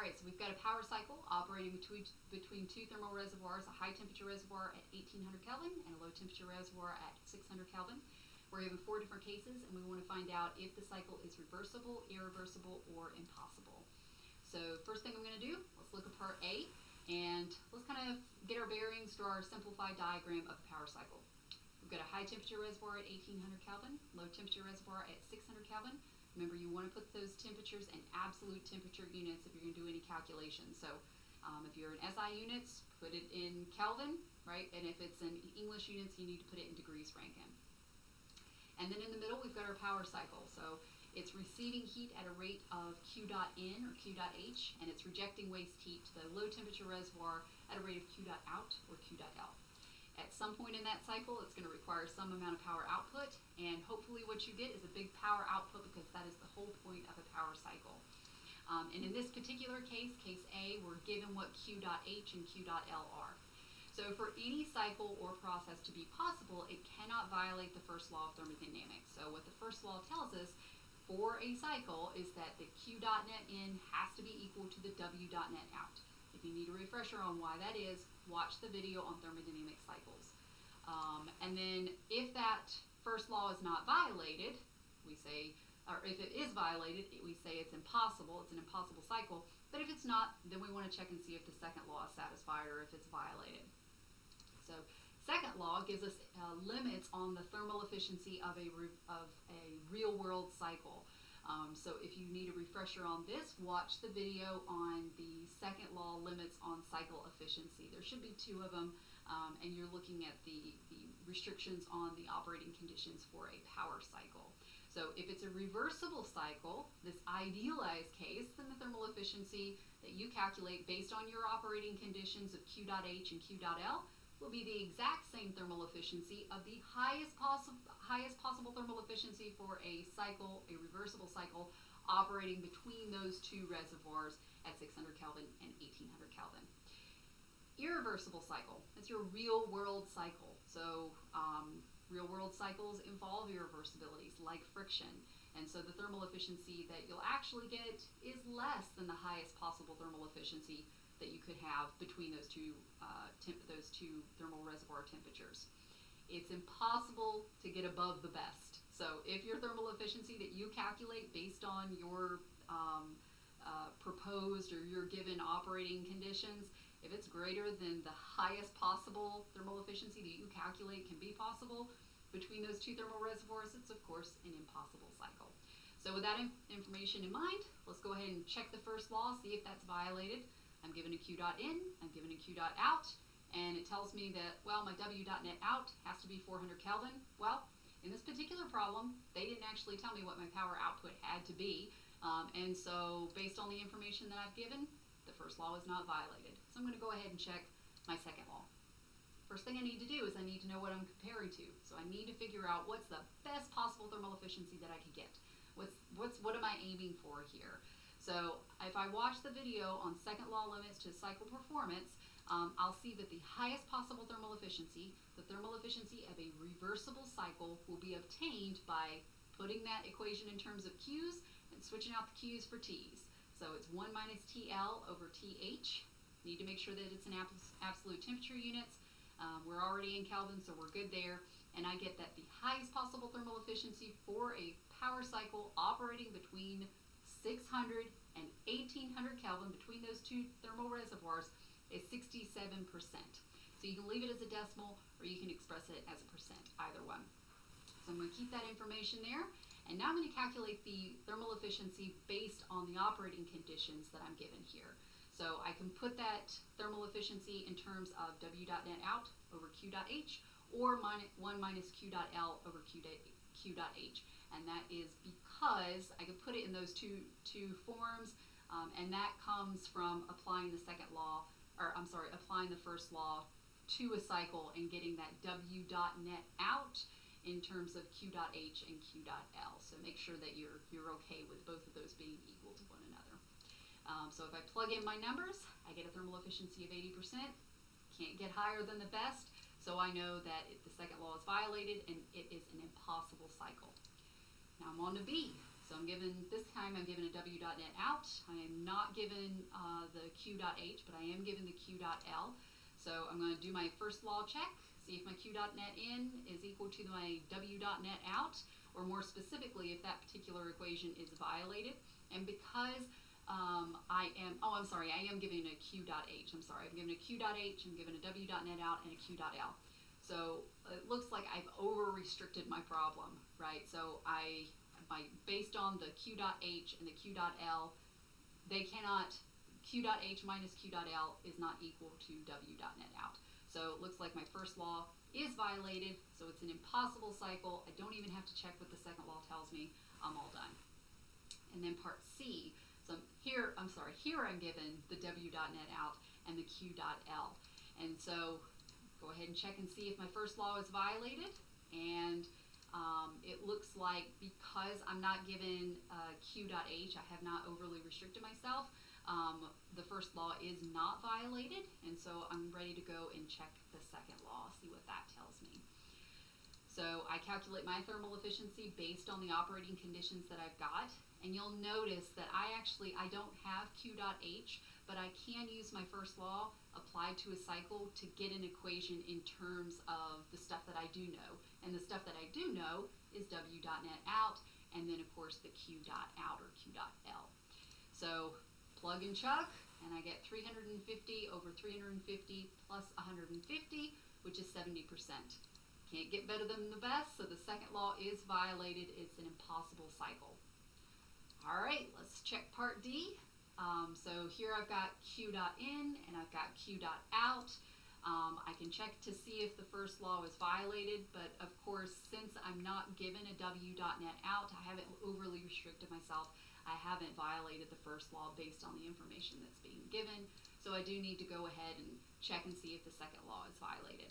Alright, so we've got a power cycle operating between two thermal reservoirs, a high temperature reservoir at 1800 Kelvin and a low temperature reservoir at 600 Kelvin. We're given 4 different cases and we want to find out if the cycle is reversible, irreversible, or impossible. So first thing I'm going to do, let's look at part A and let's kind of get our bearings, draw our simplified diagram of the power cycle. We've got a high temperature reservoir at 1800 Kelvin, low temperature reservoir at 600 Kelvin. Remember, you want to put those temperatures in absolute temperature units if you're going to do any calculations. So if you're in SI units, put it in Kelvin, right? And if it's in English units, you need to put it in degrees Franken. And then in the middle, we've got our power cycle. So it's receiving heat at a rate of Q dot N or Q dot H, and it's rejecting waste heat to the low temperature reservoir at a rate of Q dot out or Q dot L. At some point in that cycle, it's going to require some amount of power output, and hopefully what you get is a big power output because that is the whole point of a power cycle. And in this particular case, case A, we're given what Q dot H and Q dot L are. So for any cycle or process to be possible, it cannot violate the first law of thermodynamics. So what the first law tells us for a cycle is that the Q dot net in has to be equal to the W dot net out. If you need a refresher on why that is, watch the video on thermodynamic cycles. And then if that first law is not violated, we say, or if it is violated, we say it's impossible, it's an impossible cycle. But if it's not, then we want to check and see if the second law is satisfied or if it's violated. So second law gives us limits on the thermal efficiency of a real-world cycle. So if you need a refresher on this, watch the video on the second law limits on cycle efficiency. There should be 2 of them, and you're looking at the restrictions on the operating conditions for a power cycle. So if it's a reversible cycle, this idealized case, then the thermal efficiency that you calculate based on your operating conditions of Q dot H and Q dot L will be the exact same thermal efficiency of the highest possible thermal efficiency for a cycle, a reversible cycle, operating between those 2 reservoirs at 600 Kelvin and 1800 Kelvin. Irreversible cycle, that's your real-world cycle. So real-world cycles involve irreversibilities like friction. And so the thermal efficiency that you'll actually get is less than the highest possible thermal efficiency that you could have between those two thermal reservoir temperatures. It's impossible to get above the best. So if your thermal efficiency that you calculate based on your proposed or your given operating conditions, if it's greater than the highest possible thermal efficiency that you calculate can be possible between those 2 thermal reservoirs, it's of course an impossible cycle. So with that information in mind, let's go ahead and check the first law, see if that's violated. I'm given a Q dot in, I'm given a Q dot out, and it tells me that, well, my W dot net out has to be 400 Kelvin. Well, in this particular problem, they didn't actually tell me what my power output had to be, and so based on the information that I've given, the first law is not violated. So I'm going to go ahead and check my second law. First thing I need to do is I need to know what I'm comparing to. So I need to figure out what's the best possible thermal efficiency that I could get. What am I aiming for here? So if I watch the video on second law limits to cycle performance, I'll see that the highest possible thermal efficiency, the thermal efficiency of a reversible cycle, will be obtained by putting that equation in terms of Q's and switching out the Q's for T's. So it's 1 minus TL over TH. Need to make sure that it's in absolute temperature units. We're already in Kelvin, so we're good there. And I get that the highest possible thermal efficiency for a power cycle operating between 600 and 1800 Kelvin, between those 2 thermal reservoirs, is 67%. So you can leave it as a decimal or you can express it as a percent, either one. So I'm going to keep that information there. And now I'm going to calculate the thermal efficiency based on the operating conditions that I'm given here. So I can put that thermal efficiency in terms of W dot net out over Q dot H or 1 minus Q dot L over Q dot H. And that is because I could put it in those two forms, and that comes from applying the applying the first law to a cycle and getting that W dot net out in terms of Q dot H and Q dot L. So make sure that you're okay with both of those being equal to one another. So if I plug in my numbers, I get a thermal efficiency of 80%. Can't get higher than the best, so I know that the second law is violated and it is an impossible cycle. Now I'm on to B. So this time I'm given a w.net out. I am not given the q.h, but I am given the q.l. So I'm going to do my first law check, see if my q.net in is equal to my w.net out, or more specifically, if that particular equation is violated. And because I am giving a q.h. I'm sorry, I'm giving a q.h, I'm giving a w.net out, and a q.l. So it looks like I've over-restricted my problem, right? So based on the q.h and the q.l, they cannot, q.h minus q.l is not equal to w.net out. So it looks like my first law is violated, so it's an impossible cycle. I don't even have to check what the second law tells me. I'm all done. And then part C, here I'm given the w.net out and the q.l. And so go ahead and check and see if my first law is violated. And it looks like because I'm not given q.h, I have not overly restricted myself, the first law is not violated, and so I'm ready to go and check the second law, see what that tells me. So I calculate my thermal efficiency based on the operating conditions that I've got, and you'll notice that I don't have q.h, but I can use my first law applied to a cycle to get an equation in terms of the stuff that I do know. And the stuff that I do know is w.net out, and then of course the q.out or q.l. So plug and chug, and I get 350 over 350 plus 150, which is 70%. Can't get better than the best, so the second law is violated. It's an impossible cycle. All right, let's check part D. So here I've got q.in and I've got q.out. I can check to see if the first law is violated, but of course, since I'm not given a w.net out, I haven't overly restricted myself. I haven't violated the first law based on the information that's being given, so I do need to go ahead and check and see if the second law is violated.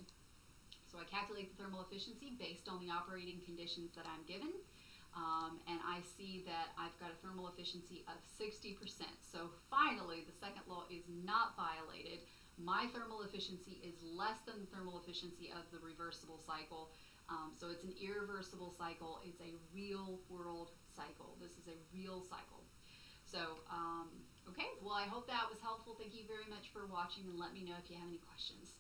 So I calculate the thermal efficiency based on the operating conditions that I'm given. And I see that I've got a thermal efficiency of 60%. So finally, the second law is not violated. My thermal efficiency is less than the thermal efficiency of the reversible cycle. So it's an irreversible cycle. It's a real world cycle. This is a real cycle. So, okay, well, I hope that was helpful. Thank you very much for watching, and let me know if you have any questions.